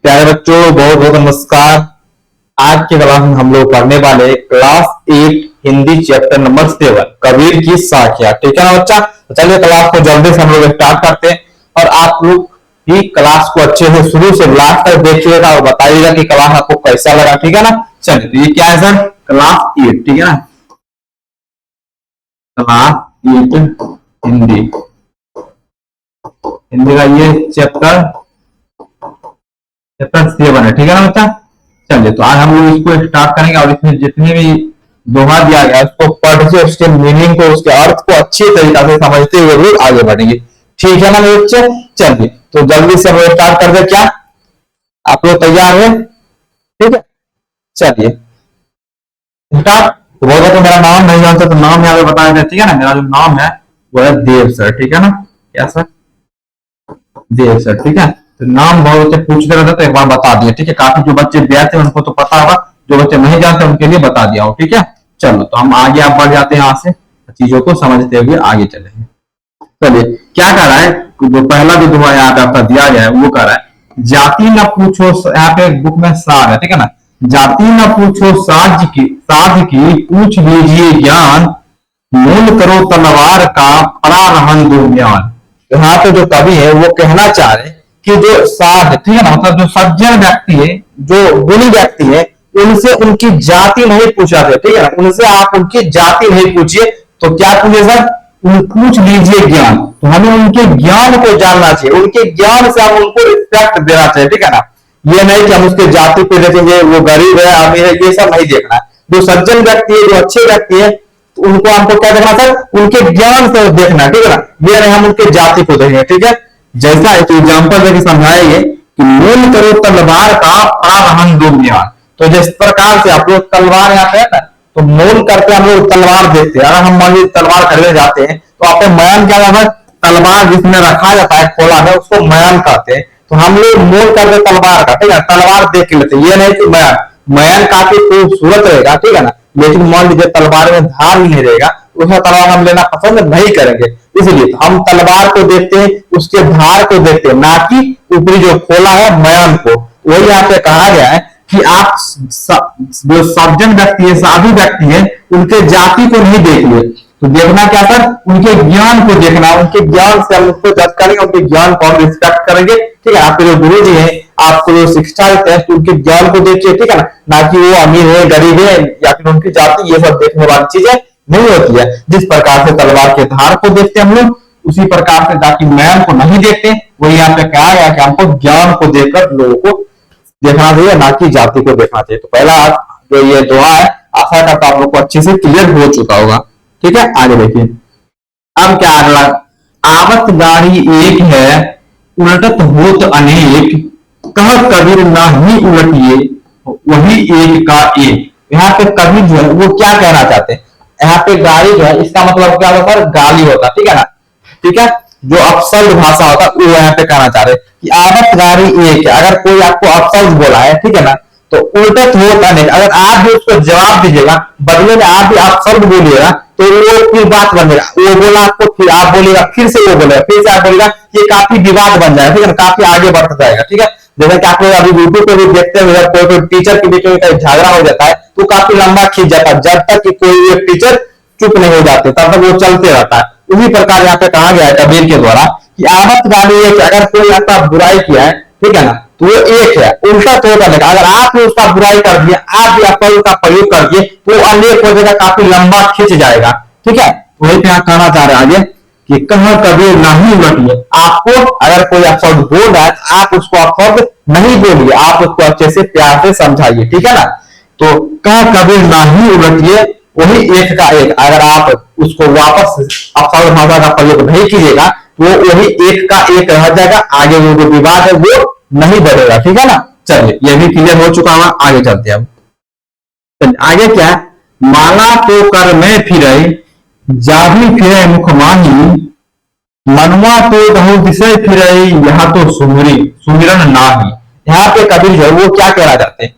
प्यारे बच्चों, बहुत बहुत नमस्कार। आज के क्लास में हम लोग पढ़ने वाले class 8 Hindi chapter number 7 Kabir की साखियां। ठीक है ना बच्चा? तो चलिए क्लास को जल्दी से हम लोग स्टार्ट करते हैं और आप लोग भी क्लास को अच्छे से शुरू से लास्ट तक देखिएगा और बताइएगा कि क्लास आपको कैसा लगा। ठीक है ना? चलिए, तो ये क्या है सर? क्लास 8। ठीक है ना? क्लास 8 हिंदी, हिंदी का ये चैप्टर 7 है। ठीक है ना बच्चा? चलिए, तो आज हम लोग इसको स्टार्ट करेंगे और इसमें जितने भी दोहा दिया गया उसको पढ़ के उसके मीनिंग को, उसके अर्थ को अच्छी तरीके से समझते हुए लोग आगे बढ़ेंगे। ठीक है ना मेरे बच्चे? चलिए, तो जल्दी से हम लोग स्टार्ट कर दे। क्या आप लोग तैयार है? ठीक है, चलिए स्टार्ट। तो बहुत तो मेरा नाम नहीं जानते तो नाम यहाँ पे बता देते। ठीक है ना? मेरा जो नाम है वो है देव सर। ठीक है ना? क्या सर? देव सर। ठीक है, तो नाम बहुत बच्चे पूछते रहते तो एक बार बता दिए। ठीक है, काफी जो बच्चे गए थे उनको तो पता होगा, जो बच्चे नहीं जानते उनके लिए बता दिया हो। ठीक है, चलो तो हम आगे आप बढ़ जाते हैं, यहाँ से चीजों को समझते हुए आगे चलेंगे। चलिए, क्या कर रहा है? जो पहला जो दुआ यहाँ पे आपका दिया गया है वो कर रहा है, जाति न पूछो, यहाँ पे बुक में सार है। ठीक है ना? जाति न पूछो साध की पूछ लीजिए ज्ञान, मूल करो तलवार का परा रहन दो ज्ञान। यहाँ पे जो कवि है वो कहना चाह रहे कि जो साध, ठीक है ना, मतलब जो सज्जन व्यक्ति है, जो गुणी व्यक्ति है, उनसे उनकी जाति नहीं पूछा जाए। ठीक है ना? उनसे आप उनकी जाति नहीं पूछिए, तो क्या पूछिए सर? पूछ लीजिए ज्ञान। तो हमें उनके ज्ञान को जानना चाहिए, उनके ज्ञान से हम उनको रिस्पेक्ट देना चाहिए। ठीक है ना? ये नहीं कि हम उसके जाति पे देखेंगे, वो गरीब है अमीर है, ये सब नहीं देखना है। जो सज्जन व्यक्ति है, जो अच्छे व्यक्ति है, तो उनको हमको क्या देखना सर? उनके ज्ञान से देखना। ठीक है ना? ये नहीं हम उनके जाति को देखेंगे। ठीक है, जैसा एक एग्जाम्पल देकर समझाएंगे कि मूल करो तलवार का आरहन दो ज्ञान। तो जिस प्रकार से आप लोग तलवार यहाँ पे है ना, तो मोल करके हम लोग तलवार देखते हैं। अगर हम मान लीजिए तलवार खरीदने जाते हैं तो आपने मयान क्या है? तलवार जिसमें रखा जाता है खोला में, उसको मयान कहते हैं। तो हम लोग मोल करते तलवार का। ठीक है, तलवार देख के लेते। ये नहीं कि मयान मयान काफी खूबसूरत रहेगा। ठीक है ना? लेकिन मान लीजिए तलवार में धार भी नहीं रहेगा, उसका तलवार हम लेना पसंद नहीं करेंगे। इसलिए हम तलवार को देखते हैं, उसके धार को देखते हैं, ना कि ऊपरी जो खोला है मयान को। वही यहाँ पे कहा गया है कि आप जो सज्जन व्यक्ति है, साधु व्यक्ति है, उनके जाति को नहीं देखिए। तो देखना क्या सर? उनके ज्ञान को देखना। उनके ज्ञान से हम उसको जज करेंगे, उनके ज्ञान को हम रिस्पेक्ट करेंगे। ठीक है, आपके जो गुरु जी हैं, आपको जो शिक्षा देते हैं, तो उनके ज्ञान को देखिए। ठीक है ना? ना कि वो अमीर है गरीब है या फिर उनकी जाति, ये सब देखने वाली चीजें नहीं होती है। जिस प्रकार से तलवार के धार को देखते हम लोग, उसी प्रकार से जाति मैन को नहीं देखते। वही यहाँ पे कहा गया कि हमको ज्ञान को देखकर लोगों को देखना चाहिए, ना कि जाति को देखना चाहिए। तो पहला जो ये दुआ है, आशा करता आप लोग को अच्छे से क्लियर हो चुका होगा। ठीक है, आगे देखिए। अब क्या अगला? आवत गाड़ी एक है, उलटत होत अनेक, कह कबीर ना ही उलटिए, वही एक का एक। यहाँ पे कबीर जो है वो क्या कहना चाहते हैं? यहाँ पे गाड़ी जो है, इसका मतलब क्या होता है? गाली होता है। ठीक है ना? ठीक है, जो अपशब्द भाषा होता है वो यहाँ पे कहना चाह रहे कि आवत गाड़ी एक है। अगर कोई आपको अपशब्द बोला है, ठीक है ना, तो उल्टत होता नहीं। अगर आप भी उसको जवाब दीजिएगा, बदले में आप भी अपशब्द बोलिएगा, तो वो फिर बात बन जाएगा। वो बोला आपको, फिर आप बोलेगा, फिर से वो बोलेगा, फिर से आप बोलेगा, ये काफी विवाद बन जाएगा। ठीक है ना? काफी आगे बढ़ता जाएगा। ठीक है, जैसे कि आप लोग अभी यूट्यूब पे भी देखते हैं, कोई टीचर के बीच में झगड़ा हो जाता है तो काफी लंबा खींच जाता है, जब तक कि कोई एक टीचर चुप नहीं हो जाते तब तक वो चलते रहता है। उसी प्रकार यहाँ पे कहा गया है कबीर के द्वारा कि आवत गाली एक, अगर कोई आपका बुराई किया है, ठीक है ना, तो वो एक है, उल्टा तो करने का। अगर आपने उसका बुराई कर दिया, आप भी आपका उसका प्रयोग कर दिए, तो अनेक हो जाएगा, काफी लंबा खिंच जाएगा। ठीक है, वही पे कहना चाह रहे आगे कि कह कबीर नहीं उलटिए। आपको अगर कोई अपशब्द बोल रहा है तो आप उसको अपशब्द नहीं बोलिए, आप उसको अच्छे से प्यार से समझाइए। ठीक है ना? तो कह कबीर नहीं उलटिए, वही एक का एक। अगर आप उसको वापस अपशब्द भाषा का प्रयोग नहीं कीजिएगा तो वही एक का एक रह जाएगा, आगे वो जो विवाद है वो नहीं बढ़ेगा। ठीक है ना? चलिए, ये भी क्लियर हो चुका है, आगे चलते हैं। अब आगे क्या है? माला तो कर में फिरे, जाभी फिरे मुख माही, मनवा तो बहु दिशा फिरे, यहाँ तो सुमिरन नाही। यहाँ पे कबीर जो है वो क्या कहना चाहते हैं?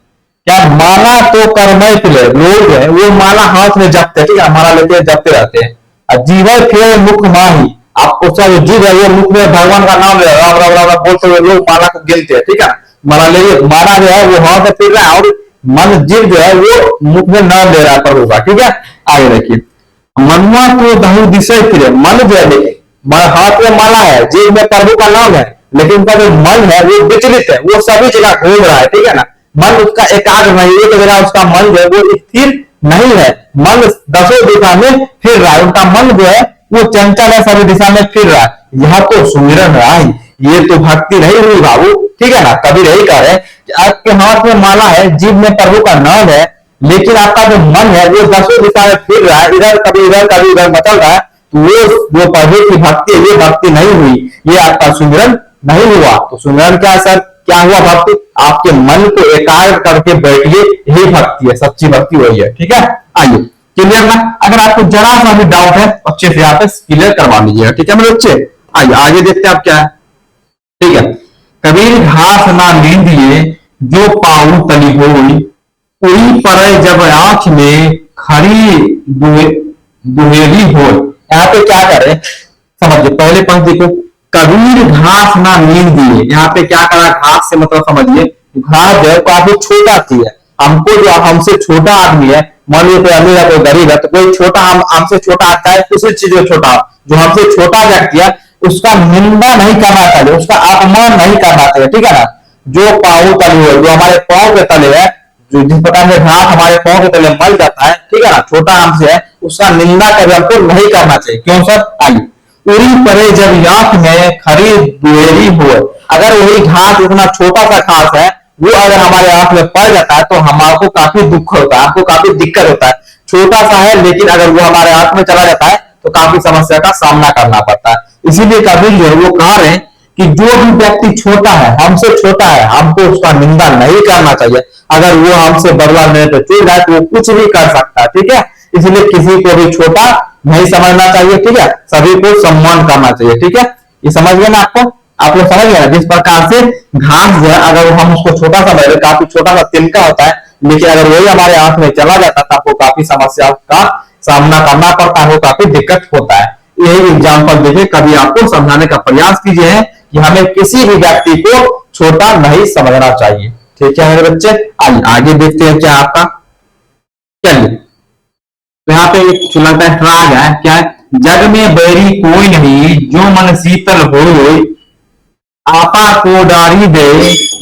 क्या माला तो कर में फिरे, लोग जो है वो माला हाथ में जपते, ठीक है, माला लेते जपते रहते हैं। और जीवन फिरे मुख माही, आपको जो जीव है वो मुख में भगवान का नाम ले राम राम राम बोलते हुए लोग माला को गिनते हैं। ठीक है, माना जो है वो हवा से फिर रहा है, और मन जीव जो है वो मुख में न ले रहा पर होगा। ठीक है, आगे देखिए, मनुआ तो बहु दिशा फिरे, मन जो है देखिए, हाथ में माला है, जीव में प्रभु का नाम है, लेकिन उनका जो मन है वो विचलित है, वो सभी जगह घूम रहा है। ठीक है ना, मन उसका एकाग्र नहीं, एक जगह उसका मन जो है वो स्थिर नहीं है, मन दसों दिशा में फिर रहा है, उनका मन जो है वो चंचल है, सभी दिशा में फिर रहा है। यह तो सुमिरन रहा है, ये तो भक्ति नहीं हुई बाबू। ठीक है ना, कबीर यही कह रहे हैं कि आपके हाथ में माला है, जीव में प्रभु का नाम है, लेकिन आपका जो मन है वो दसों दिशा में फिर रहा है, इधर कभी इधर मचल रहा है, तो वो जो प्रभु की भक्ति है ये भक्ति नहीं हुई, ये आपका सुमिरन नहीं हुआ। तो सुमिरन क्या सर, क्या हुआ भक्ति? आपके मन को एकाग्र करके बैठिए, यही भक्ति है, सच्ची भक्ति वही है। ठीक है, आइए क्लियर ना, अगर आपको जरा सा भी डाउट है अच्छे से यहाँ पे क्लियर करवा लीजिएगा। ठीक है मेरे बच्चे, आइए आगे देखते हैं आप क्या है। ठीक है, कबीर घास ना नींदिए जो पाऊ तली होई, कोई पर जब आंख में खरी दुहेरी हो। यहाँ पे क्या करे समझिए, पहले पंक्ति को, कबीर घास ना नींद दिए, यहाँ पे क्या करा, घास से मतलब समझिए घास जो है काफी छोटा चीज है, हमको जो हमसे छोटा आदमी है, मान लीजिए कोई अमीर है कोई गरीब है, तो कोई छोटा हमसे छोटा आता है, किसी चीज में छोटा, जो हमसे छोटा व्यक्ति है उसका निंदा नहीं करना चाहिए, उसका अपमान नहीं करना चाहिए। ठीक है ना, जो पाऊ तले हुए, जो हमारे पाँव के तले है, जो जिस प्रकार से घास हमारे पाँव के तले मल जाता है, ठीक है ना, छोटा हमसे है, उसका निंदा कभी हमको नहीं करना चाहिए। क्यों सर? आइए, उड़ी परे जब आंख में खरी दुहेरी हो, अगर वही घास इतना छोटा सा घास है, वो अगर हमारे आंख में पड़ जाता है तो हमको काफी दुख होता है, हमको काफी दिक्कत होता है। छोटा सा है लेकिन अगर वो हमारे आंख में चला जाता है तो काफी समस्या का सामना करना पड़ता है। इसीलिए कबीर जो है वो कह रहे हैं कि जो भी व्यक्ति छोटा है, हमसे छोटा है, हमको उसका निंदा नहीं करना चाहिए। अगर वो हमसे बदला लेने पे चल रहा है तो वो कुछ भी कर सकता है। ठीक है, इसलिए किसी को भी छोटा नहीं समझना चाहिए। ठीक है, सभी को सम्मान करना चाहिए। ठीक है, ये समझ गए ना आपको? आप लोग समझ गए ना, जिस प्रकार से घास जो है अगर हम उसको छोटा समझ रहे, काफी छोटा सा तिनका होता है, लेकिन अगर वही हमारे आंख में चला जाता है तो आपको काफी समस्या का सामना करना पड़ता है, वो काफी दिक्कत होता है। यही एग्जाम्पल देखिए, कभी आपको समझाने का प्रयास कीजिए है कि हमें किसी भी व्यक्ति को छोटा नहीं समझना चाहिए। ठीक है मेरे बच्चे, आगे देखते हैं क्या आपका। चलिए, तो यहाँ पे एक चुलता है राग है, क्या है, जग में बैरी कोई नहीं जो मन शीतल हो, आपा को डारी दे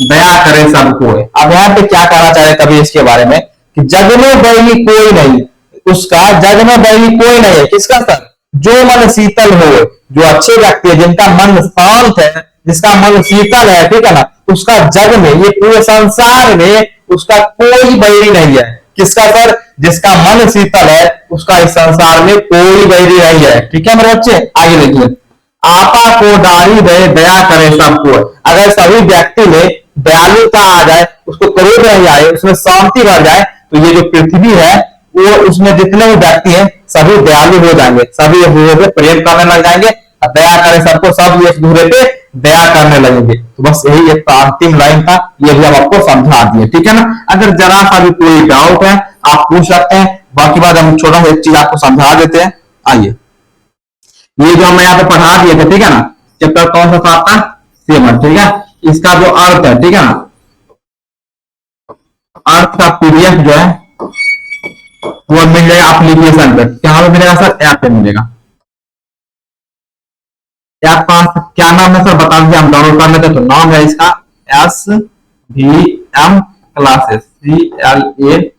दया करे सबको। अब यहाँ पे क्या कहना चाह रहे कभी इसके बारे में कि जग में बैरी कोई नहीं, उसका जग में बैरी कोई नहीं है, किसका सर? जो मन शीतल हो, जो अच्छे व्यक्ति है, जिनका मन शांत है, जिसका मन शीतल है, ठीक है ना, उसका जग में, ये पूरे संसार में उसका कोई बैरी नहीं है। किसका सर? जिसका मन शीतल है उसका इस संसार में कोई बैरी नहीं है। ठीक है मेरे बच्चे, आगे देखिए, आपा को डाली दे दया करे सबको। अगर सभी व्यक्ति में दयालुता आ जाए, उसको क्रोध नहीं आए, उसमें शांति बढ़ जाए, तो ये जो पृथ्वी है वो, उसमें जितने भी व्यक्ति हैं सभी दयालु हो जाएंगे, सभी एक दूसरे पे प्रेम करने लग जाएंगे, दया करे सबको, सब एक दूसरे पे दया करने लगेंगे। तो बस यही एक अंतिम लाइन था, ये भी हम आपको समझा दिए। ठीक है ना, अगर जरा सा भी कोई डाउट है आप पूछ सकते हैं, बाकी बात हम छोटा सा एक चीज आपको समझा देते हैं। आइए, ये जो हम यहाँ पे पढ़ा दिए थे, ठीक है ना, चैप्टर कौन सा था आपका? 7। ठीक है, इसका जो अर्थ है, ठीक है ना, अर्थ का पीडीएफ जो है वो मिल जाएगा एप्लीकेशन पे। क्या पे मिलेगा सर? ऐप पे मिलेगा। ऐप का क्या नाम है सर बता दीजिए, हम डाउनलोड कर लेते। तो नाम है इसका SVM क्लासेस, CLASSES।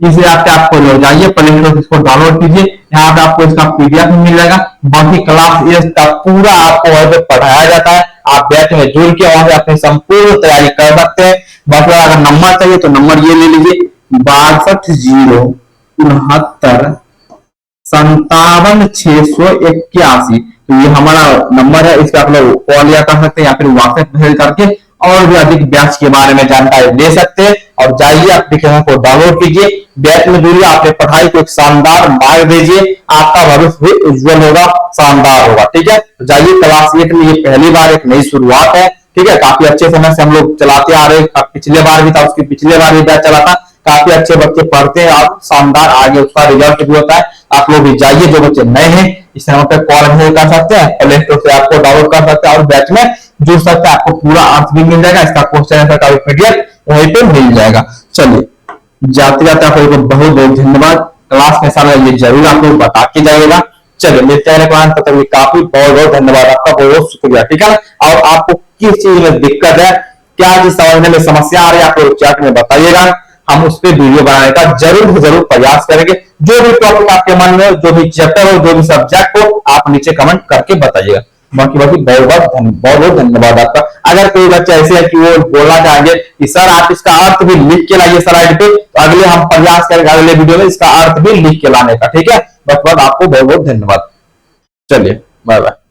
इसे आप खोल जाइए, प्ले स्टोर से इसको डाउनलोड कीजिए, यहाँ पे आपको इसका पीडीएफ मिल जाएगा। बाकी क्लास ये पूरा आपको वहां पे पढ़ाया जाता है, आप बैच में जुड़ के वहां से अपनी संपूर्ण तैयारी कर सकते हैं। बाकी अगर नंबर चाहिए तो नंबर ये ले लीजिए, 62 069 57 681। तो ये हमारा नंबर है, इस पे आप लोग कॉल या कर सकते हैं या फिर व्हाट्सएप मैसेज करके और भी अधिक बैच के बारे में जानकारी ले सकते हैं। और जाइए एप्लीकेशन को डाउनलोड कीजिए, बैच में जुड़िए, अपने पढ़ाई को एक शानदार मार्ग दीजिए, आपका भविष्य भी उज्जवल होगा, शानदार होगा। ठीक है, तो जाइए, क्लास 8 में ये पहली बार एक नई शुरुआत है। ठीक है, काफी अच्छे समय से हम लोग चलाते आ रहे हैं, पिछले बार भी था, उसकी पिछले बार भी बैच चला था, काफी अच्छे बच्चे पढ़ते हैं और शानदार आगे उसका रिजल्ट भी होता है। आप लोग भी जाइए, जो बच्चे नए हैं इस नंबर पे कॉल कर सकते हैं, प्ले स्टोर से आपको डाउनलोड कर सकते हैं और बैच में जुड़ सकते हैं, आपको पूरा अर्थ भी मिल जाएगा, इसका क्वेश्चन आंसर का पीडीएफ वहीं पे मिल जाएगा। चलिए जाते जाते आप लोगों को बहुत बहुत धन्यवाद। क्लास में सारा ये जरूर आप लोग बता के जाइएगा। चलिए मिलते हैं क्लास, तब तक काफी बहुत बहुत धन्यवाद आपका, बहुत बहुत शुक्रिया। ठीक है, और आपको किस चीज में दिक्कत है, क्या चीज समझने में समस्या आ रही है, आप लोग चैट में बताइएगा, हम उस पर वीडियो बनाने का जरूर प्रयास करेंगे। जो भी टॉपिक आपके मन में हो, जो भी चैप्टर हो, जो भी सब्जेक्ट हो, आप नीचे कमेंट करके बताइएगा। बाकी बहुत बहुत धन्यवाद आपका। अगर कोई बच्चा ऐसे है कि वो बोलना चाहेंगे कि सर आप इसका अर्थ भी लिख के लाइए स्लाइड पे, तो अगले हम प्रयास करेंगे अगले वीडियो में इसका अर्थ भी लिख के लाने का। ठीक है, बस आपको बहुत बहुत धन्यवाद। चलिए बाय बाय।